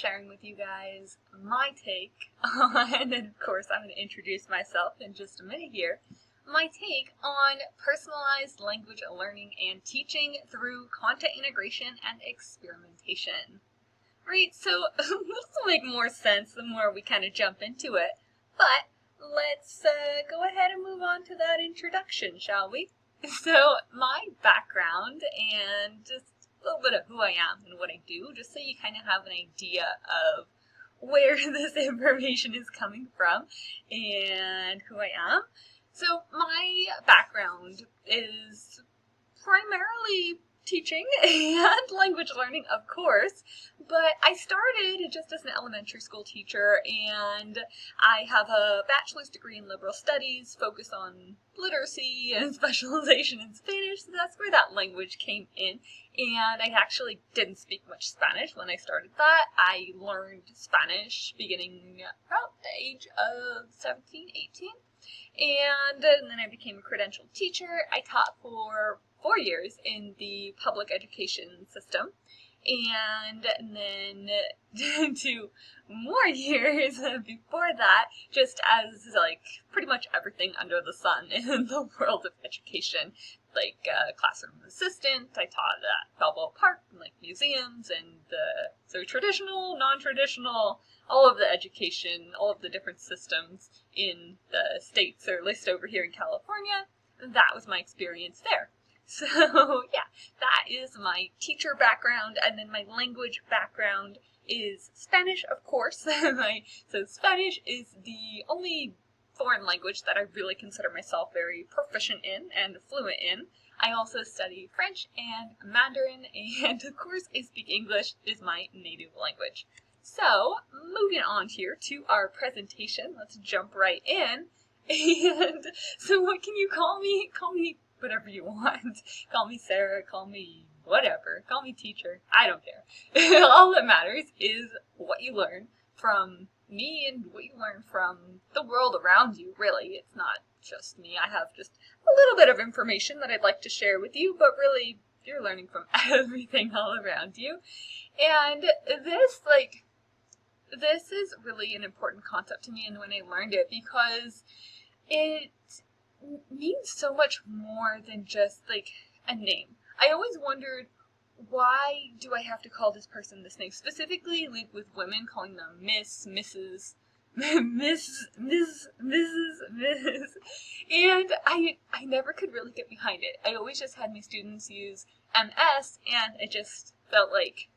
sharing with you guys my take on, and of course I'm going to introduce myself in just a minute here, my take on personalized language learning and teaching through content integration and experimentation. Right, so this will make more sense the more we kind of jump into it, but let's go ahead and move on to that introduction, shall we? So my background and just a little bit of who I am and what I do, just so you kind of have an idea of where this information is coming from and who I am. So my background is primarily teaching and language learning, of course, but I started just as an elementary school teacher, and I have a bachelor's degree in liberal studies, focus on literacy and specialization in Spanish, so that's where that language came in. And I actually didn't speak much Spanish when I started that. I learned Spanish beginning about the age of 17, 18. And then I became a credentialed teacher. I taught for 4 years in the public education system, and then 2 more years before that, just as like pretty much everything under the sun in the world of education, like classroom assistant. I taught at Balboa Park, and like museums, and so traditional, non-traditional, all of the education, all of the different systems in the States, or at least over here in California. That was my experience there. So yeah, that is my teacher background, and then my language background is Spanish, of course. So Spanish is the only foreign language that I really consider myself very proficient in and fluent in. I also study French and Mandarin, and of course I speak English, is my native language. So, moving on here to our presentation, let's jump right in. And so what can you call me? Call me whatever you want. Call me Sarah, call me whatever, call me teacher, I don't care. All that matters is what you learn from me and what you learn from the world around you, really. It's not just me. I have just a little bit of information that I'd like to share with you, but really, you're learning from everything all around you. And this is really an important concept to me, and when I learned it, because it means so much more than just like a name. I always wondered, why do I have to call this person this name? Specifically, like with women, calling them Miss, Mrs., Miss, Mrs. And I never could really get behind it. I always just had my students use MS, and it just felt like,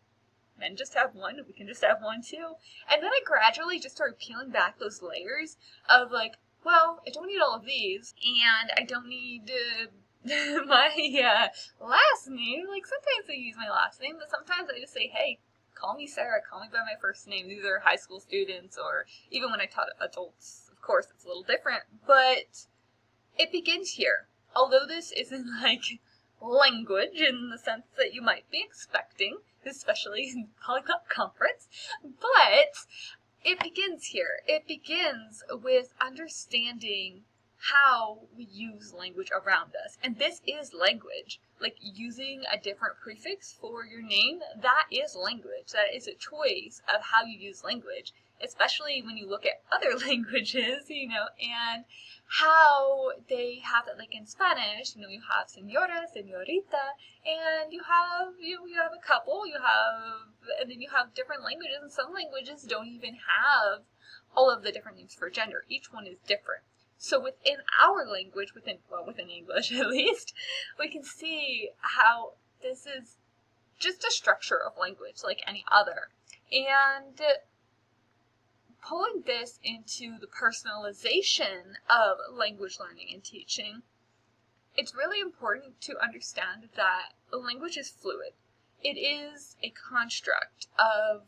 men just have one, we can just have one too. And then I gradually just started peeling back those layers of like, well, I don't need all of these, and I don't need my last name. Like, sometimes I use my last name, but sometimes I just say, hey, call me Sarah, call me by my first name. These are high school students, or even when I taught adults, of course, it's a little different, but it begins here. Although this isn't like language in the sense that you might be expecting, especially in Polyglot Conference, but it begins here. It begins with understanding how we use language around us. And this is language. Like using a different prefix for your name, that is language. That is a choice of how you use language, especially when you look at other languages, and how they have it, like in Spanish, you have señora, señorita, and you have a couple, and then you have different languages, and some languages don't even have all of the different names for gender. Each one is different. So within our language, within English at least, we can see how this is just a structure of language like any other. And pulling this into the personalization of language learning and teaching, it's really important to understand that language is fluid. It is a construct of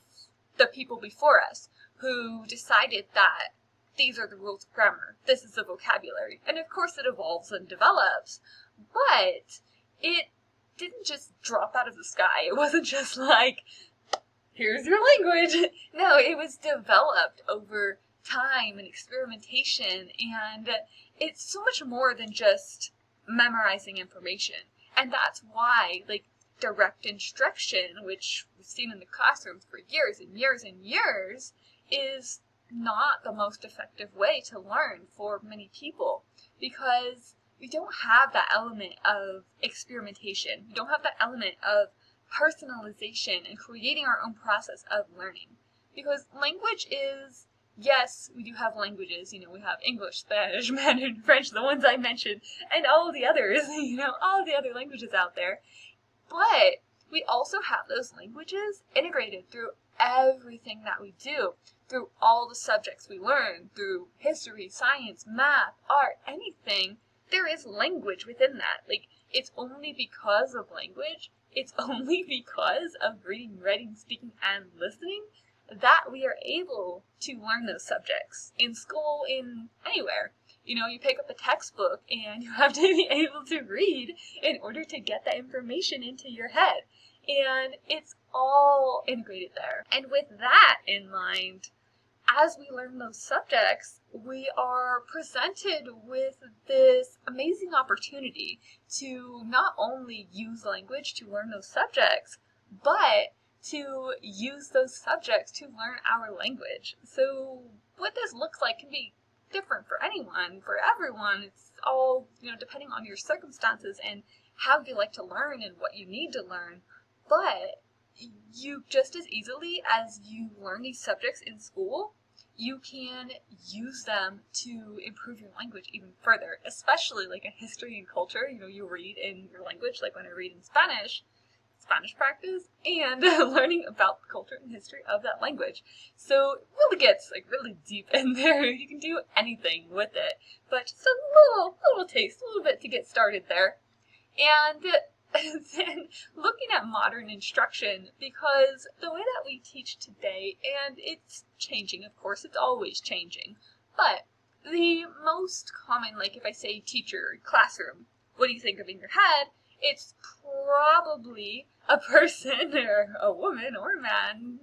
the people before us who decided that these are the rules of grammar, this is the vocabulary, and of course it evolves and develops, but it didn't just drop out of the sky. It wasn't just like, here's your language. No, it was developed over time and experimentation, and it's so much more than just memorizing information. And that's why, like, direct instruction, which we've seen in the classrooms for years and years and years, is not the most effective way to learn for many people, because we don't have that element of experimentation. We don't have that element of personalization and creating our own process of learning. Because language is, yes, we do have languages, we have English, Spanish, Mandarin, French, the ones I mentioned, and all the others, all the other languages out there. But we also have those languages integrated through everything that we do, through all the subjects we learn, through history, science, math, art, anything. There is language within that. It's only because of language, it's only because of reading, writing, speaking, and listening that we are able to learn those subjects. In school, in anywhere. You pick up a textbook and you have to be able to read in order to get that information into your head. And it's all integrated there. And with that in mind, as we learn those subjects, we are presented with this amazing opportunity to not only use language to learn those subjects, but to use those subjects to learn our language. So what this looks like can be different for anyone, for everyone. It's all, depending on your circumstances and how you like to learn and what you need to learn. But you just as easily as you learn these subjects in school, you can use them to improve your language even further, especially in history and culture. You read in your language, like when I read in Spanish practice, and learning about the culture and history of that language. So it really gets really deep in there. You can do anything with it, but just a little taste, a little bit to get started there. And then looking at modern instruction, because the way that we teach today, and it's changing, of course, it's always changing, but the most common, if I say teacher, classroom, what do you think of in your head? It's probably a person, or a woman, or a man,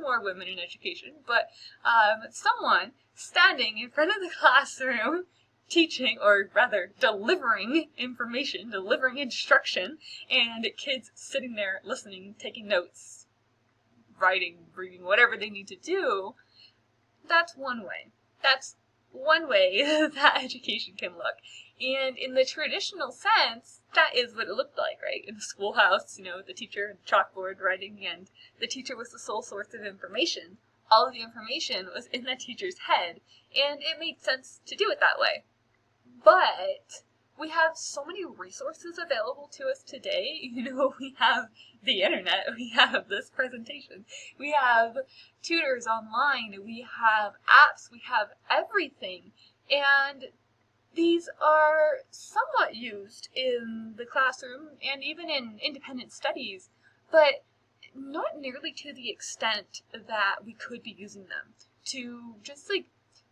more women in education, but someone standing in front of the classroom teaching, or rather delivering information, delivering instruction, and kids sitting there listening, taking notes, writing, reading, whatever they need to do. That's one way. That's one way that education can look. And in the traditional sense, that is what it looked like, right? In the schoolhouse, the teacher and chalkboard writing, and the teacher was the sole source of information. All of the information was in that teacher's head, and it made sense to do it that way. But we have so many resources available to us today. We have the internet, we have this presentation, we have tutors online, we have apps, we have everything. And these are somewhat used in the classroom and even in independent studies, but not nearly to the extent that we could be using them to just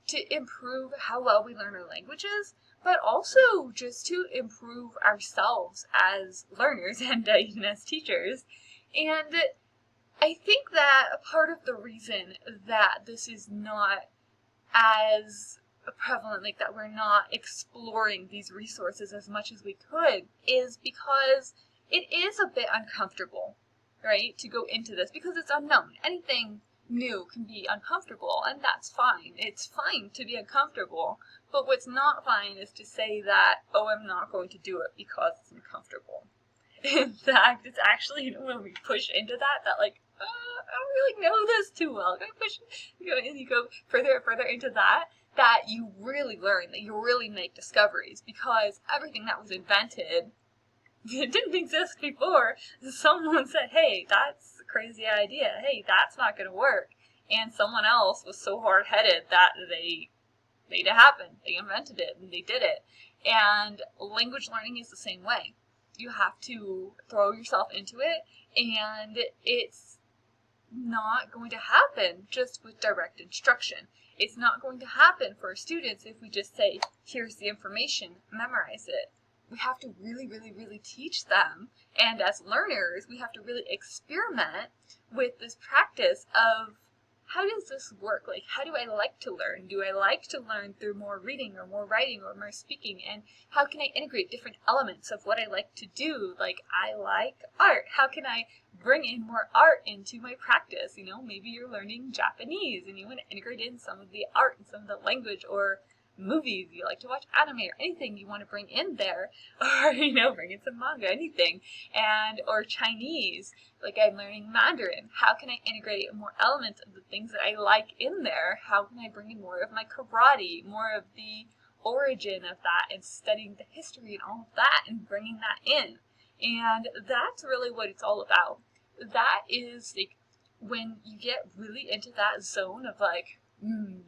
to improve how well we learn our languages, but also just to improve ourselves as learners and even as teachers. And I think that a part of the reason that this is not as prevalent, that we're not exploring these resources as much as we could, is because it is a bit uncomfortable, right, to go into this, because it's unknown. Anything new can be uncomfortable, and that's fine. It's fine to be uncomfortable, but what's not fine is to say that, oh, I'm not going to do it because it's uncomfortable. In fact, it's actually, when we push into that I don't really know this too well. You go further and further into that you really learn, that you really make discoveries, because everything that was invented, it didn't exist before. Someone said, hey, that's a crazy idea. Hey, that's not going to work. And someone else was so hard-headed that they made it happen. They invented it, and they did it. And language learning is the same way. You have to throw yourself into it, and it's not going to happen just with direct instruction. It's not going to happen for our students if we just say, here's the information, memorize it. We have to really, really, really teach them. And as learners, we have to really experiment with this practice of how does this work? Like, how do I like to learn? Do I like to learn through more reading or more writing or more speaking? And how can I integrate different elements of what I like to do? Like, I like art. How can I bring in more art into my practice? You know, maybe you're learning Japanese and you want to integrate in some of the art and some of the language, or movies, you like to watch anime or anything you want to bring in there, or, you know, bring in some manga, anything, or Chinese, like I'm learning Mandarin. How can I integrate more elements of the things that I like in there? How can I bring in more of my karate, more of the origin of that, and studying the history and all of that and bringing that in? And that's really what it's all about. That is, like, when you get really into that zone of like,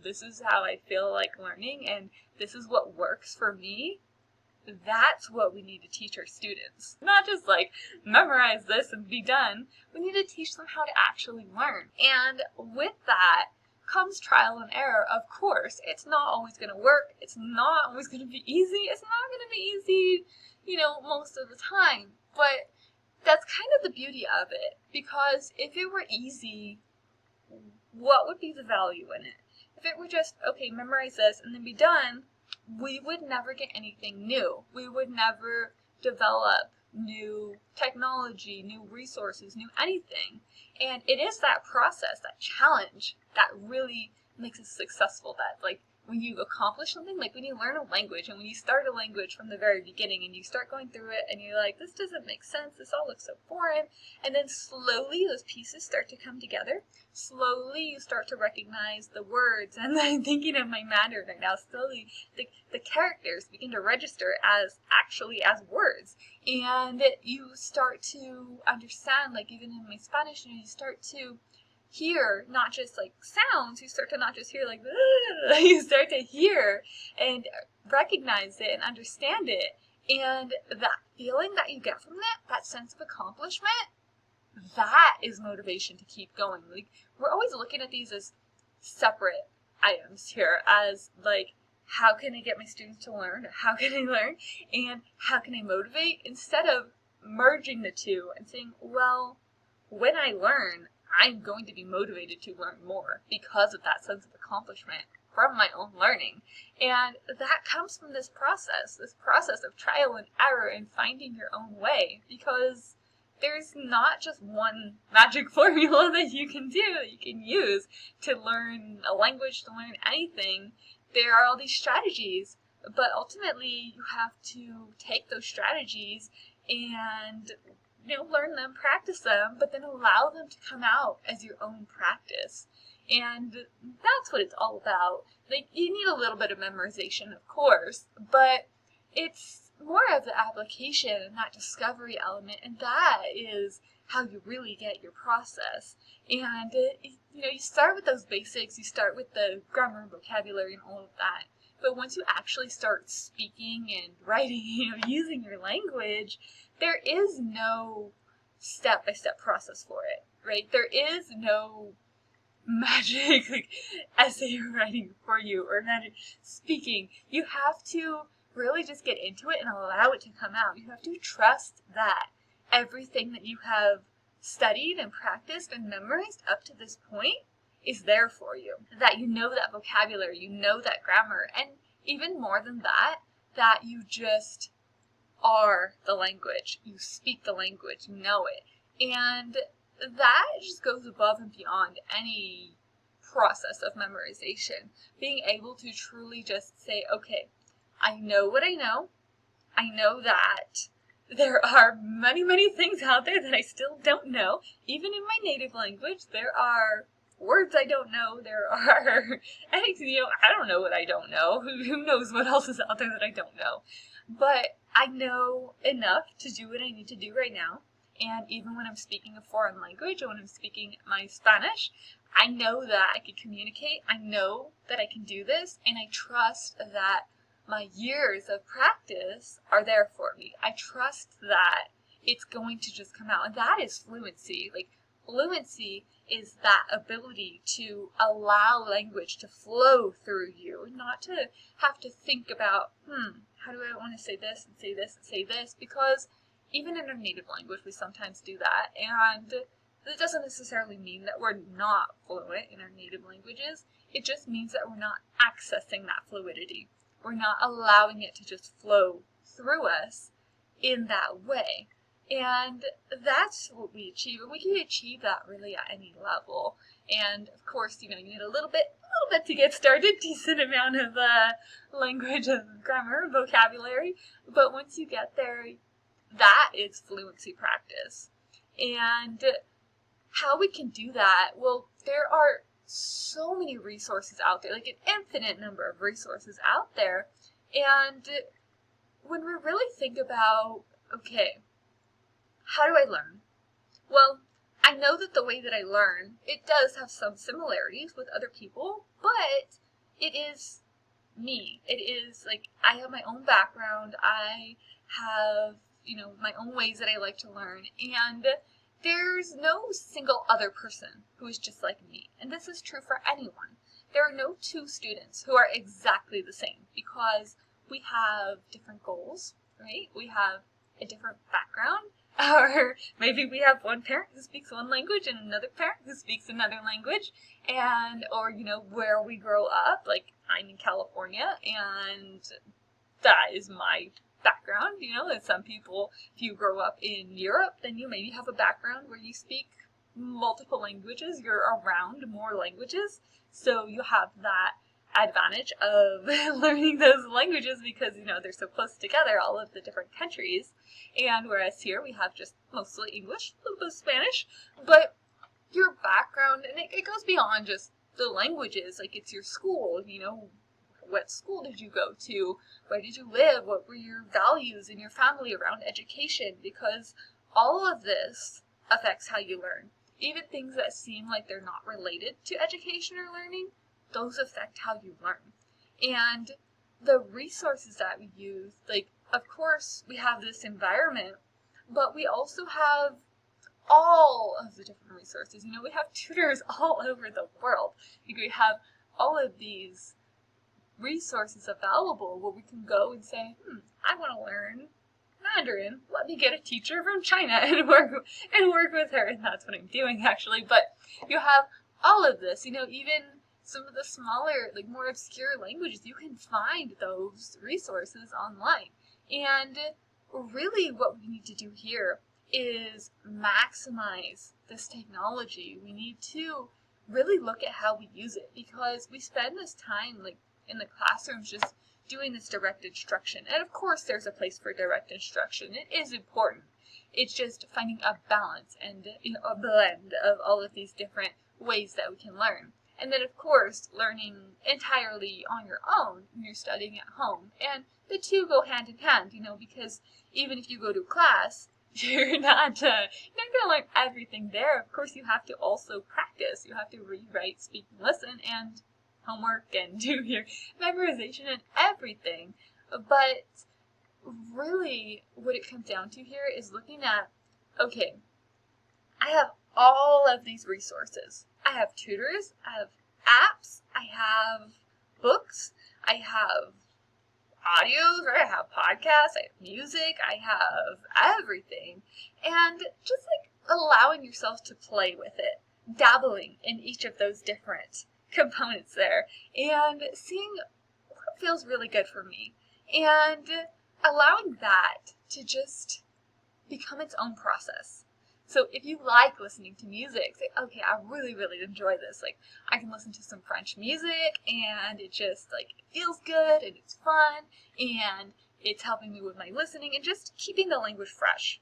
this is how I feel like learning and this is what works for me, that's what we need to teach our students. Not just like memorize this and be done. We need to teach them how to actually learn. And with that comes trial and error, of course. It's not always going to work. It's not always going to be easy. It's not going to be easy, you know, most of the time. But that's kind of the beauty of it. Because if it were easy, what would be the value in it? If it were just, okay, memorize this and then be done, we would never get anything new. We would never develop new technology, new resources, new anything. And it is that process, that challenge, that really makes us successful. That, like, when you accomplish something, like when you learn a language and when you start a language from the very beginning and you start going through it and you're like, this doesn't make sense, this all looks so foreign, and then slowly those pieces start to come together. Slowly you start to recognize the words, and I'm thinking of my Mandarin right now, slowly the characters begin to register as words, and you start to understand, like even in my Spanish, you start to hear not just like sounds, you start to not just hear like, you start to hear and recognize it and understand it, and that feeling that you get from that sense of accomplishment, that is motivation to keep going. Like, we're always looking at these as separate items here, as like, how can I get my students to learn, or how can I learn, and how can I motivate, instead of merging the two and saying, well, when I learn, I'm going to be motivated to learn more because of that sense of accomplishment from my own learning. And that comes from this process of trial and error and finding your own way, because there's not just one magic formula that you can do, that you can use to learn a language, to learn anything. There are all these strategies, but ultimately you have to take those strategies and, you know, learn them, practice them, but then allow them to come out as your own practice. And that's what it's all about. Like, you need a little bit of memorization, of course, but it's more of the application and that discovery element, and that is how you really get your process. And you know, you start with those basics, you start with the grammar and vocabulary and all of that, but once you actually start speaking and writing, you know, using your language, there is no step-by-step process for it, right? There is no magic like essay writing for you or magic speaking. You have to really just get into it and allow it to come out. You have to trust that everything that you have studied and practiced and memorized up to this point is there for you. That you know that vocabulary, you know that grammar, and even more than that, that you just are the language. You speak the language, you know it. And that just goes above and beyond any process of memorization. Being able to truly just say, okay, I know what I know. I know that there are many, many things out there that I still don't know. Even in my native language, there are words I don't know. There are, you know, I don't know what I don't know. Who knows what else is out there that I don't know. But I know enough to do what I need to do right now. And even when I'm speaking a foreign language, or when I'm speaking my Spanish, I know that I can communicate. I know that I can do this. And I trust that my years of practice are there for me. I trust that it's going to just come out. And that is fluency. Like, fluency is that ability to allow language to flow through you, not to have to think about, how do I want to say this and say this and say this? Because even in our native language, we sometimes do that. And That doesn't necessarily mean that we're not fluent in our native languages. It just means that we're not accessing that fluidity. We're not allowing it to just flow through us in that way. And that's what we achieve, and we can achieve that really at any level. And of course, you need a little bit to get started, decent amount of language and grammar and vocabulary. But once you get there, that is fluency practice. And how we can do that? Well, there are so many resources out there, like an infinite number of resources out there. And when we really think about, okay, how do I learn? Well, I know that the way that I learn, it does have some similarities with other people, but it is me. It is like I have my own background. I have, my own ways that I like to learn, and there's no single other person who is just like me. And this is true for anyone. There are no two students who are exactly the same because we have different goals, right? We have a different background. Or maybe we have one parent who speaks one language and another parent who speaks another language, or where we grow up. Like, I'm in California, and that is my background. And some people, if you grow up in Europe, then you maybe have a background where you speak multiple languages. You're around more languages, so you have that advantage of learning those languages because they're so close together, all of the different countries. And whereas here we have just mostly English, a little bit of Spanish, but your background, and it goes beyond just the languages. Like, it's your school. What school did you go to? Where did you live? What were your values in your family around education? Because all of this affects how you learn. Even things that seem like they're not related to education or learning, those affect how you learn. And the resources that we use, like, of course, we have this environment, but we also have all of the different resources. We have tutors all over the world. We have all of these resources available where we can go and say, I want to learn Mandarin. Let me get a teacher from China and work with her. And that's what I'm doing, actually. But you have all of this, even some of the smaller, like, more obscure languages, you can find those resources online. And really what we need to do here is maximize this technology. We need to really look at how we use it, because we spend this time, like, in the classrooms just doing this direct instruction. And of course there's a place for direct instruction. It is important. It's just finding a balance and a blend of all of these different ways that we can learn. And then, of course, learning entirely on your own when you're studying at home. And the two go hand in hand, because even if you go to class, you're not going to learn everything there. Of course, you have to also practice. You have to read, write, speak, and listen, and homework, and do your memorization and everything. But really, what it comes down to here is looking at, okay, I have all of these resources. I have tutors, I have apps, I have books, I have audios, right? I have podcasts, I have music, I have everything. And just like allowing yourself to play with it, dabbling in each of those different components there, and seeing what feels really good for me. And allowing that to just become its own process. So if you like listening to music, say, okay, I really, really enjoy this. Like, I can listen to some French music, and it just, like, it feels good, and it's fun, and it's helping me with my listening, and just keeping the language fresh.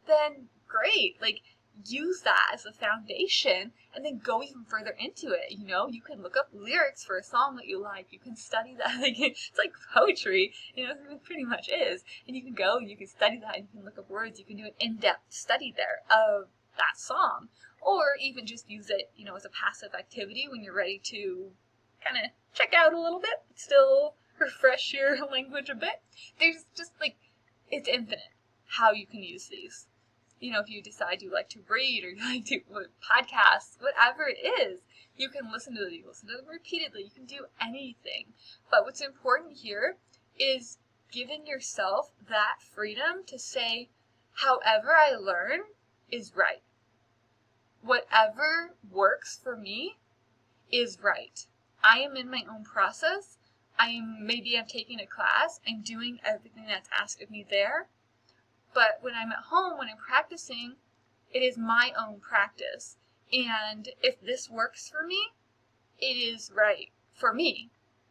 Then, great. Like, use that as a foundation, and then go even further into it. You can look up lyrics for a song that you like. You can study that. Like, it's like poetry. It pretty much is. And you can go, you can study that, and you can look up words. You can do an in-depth study there of that song. Or even just use it, as a passive activity when you're ready to kind of check out a little bit, but still refresh your language a bit. There's just, like, it's infinite how you can use these. If you decide you like to read or you like to podcasts, whatever it is, you can listen to them. You listen to them repeatedly. You can do anything. But what's important here is giving yourself that freedom to say, however I learn is right. whatever works for me is right. I am in my own process. Maybe I'm taking a class. I'm doing everything that's asked of me there. But when I'm at home, when I'm practicing, it is my own practice. And if this works for me, it is right for me.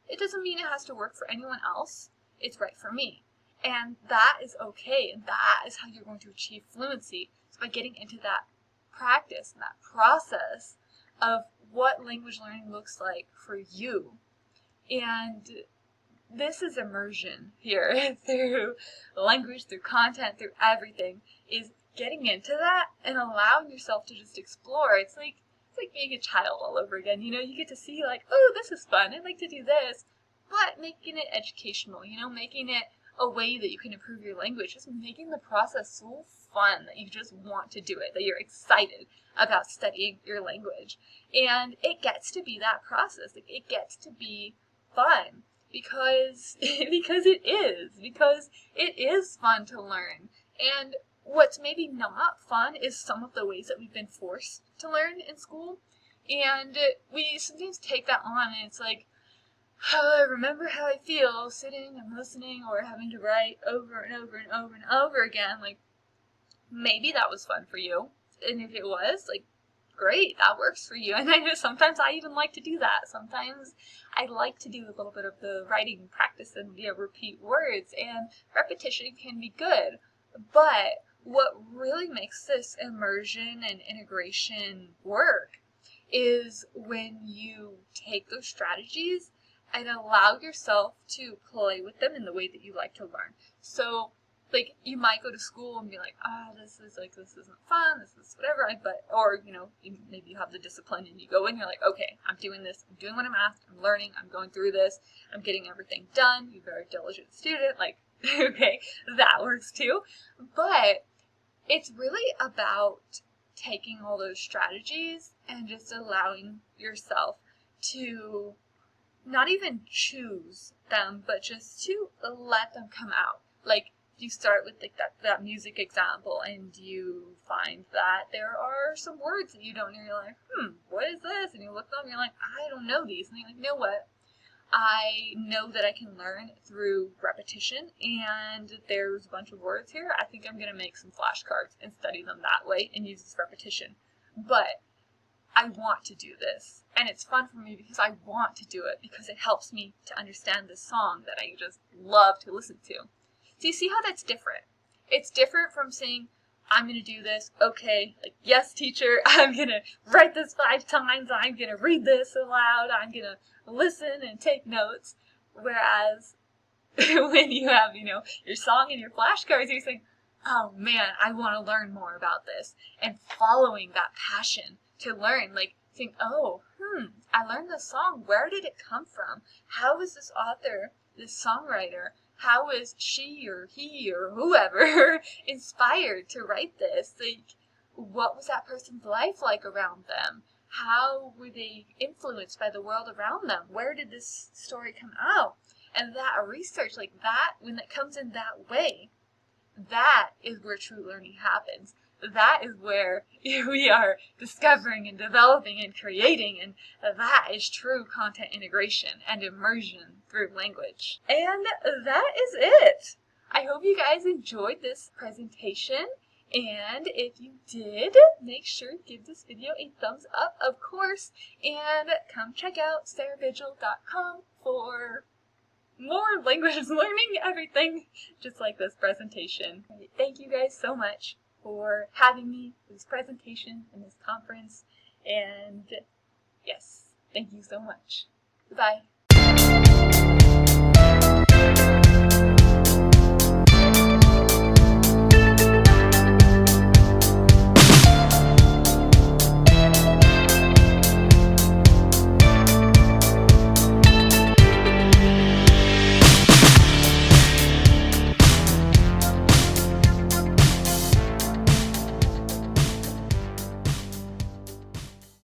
It doesn't mean it has to work for anyone else. It's right for me. And that is okay. And that is how you're going to achieve fluency. So by getting into that practice and that process of what language learning looks like for you. And this is immersion here through language, through content, through everything, is getting into that and allowing yourself to just explore. It's like being a child all over again. You know, you get to see like, oh, this is fun. I'd like to do this. But making it educational, you know, making it a way that you can improve your language, just making the process so fun that you just want to do it, that you're excited about studying your language. And it gets to be that process. It gets to be fun because it is fun to learn. And what's maybe not fun is some of the ways that we've been forced to learn in school. And we sometimes take that on, and it's like, oh, I remember how I feel sitting and listening or having to write over and over and over and over again. Like, maybe that was fun for you. And if it was, like, great, that works for you. And I know sometimes I even like to do that. Sometimes I like to do a little bit of the writing practice and repeat words, and repetition can be good. But what really makes this immersion and integration work is when you take those strategies and allow yourself to play with them in the way that you like to learn. So, like, you might go to school and be like, this isn't fun, this is whatever, or, you know, maybe you have the discipline and you go in, you're like, okay, I'm doing this, I'm doing what I'm asked, I'm learning, I'm going through this, I'm getting everything done, you're a very diligent student, like, okay, that works too. But it's really about taking all those strategies and just allowing yourself to not even choose them, but just to let them come out. Like, you start with like that music example, and you find that there are some words that you don't know. You're like, what is this? And you look them, and you're like, I don't know these. And you're like, you know what? I know that I can learn through repetition, and there's a bunch of words here. I think I'm going to make some flashcards and study them that way and use this repetition. But I want to do this, and it's fun for me because I want to do it, because it helps me to understand this song that I just love to listen to. So you see how that's different? It's different from saying, I'm going to do this, okay, like, yes, teacher, I'm going to write this 5 times, I'm going to read this aloud, I'm going to listen and take notes. Whereas when you have, you know, your song and your flashcards, you're saying, oh man, I want to learn more about this, and following that passion to learn, like saying, oh, I learned this song, where did it come from? How is this author, this songwriter, how is she or he or whoever inspired to write this? Like, what was that person's life like around them? How were they influenced by the world around them? Where did this story come out? And that research, like that, when it comes in that way, that is where true learning happens. That is where we are discovering and developing and creating, and that is true content integration and immersion through language. And that is it. I hope you guys enjoyed this presentation, and if you did, make sure to give this video a thumbs up, of course, and come check out sarahvigil.com for more language learning, everything just like this presentation. Thank you guys so much for having me for this presentation and this conference, and yes, thank you so much. Goodbye.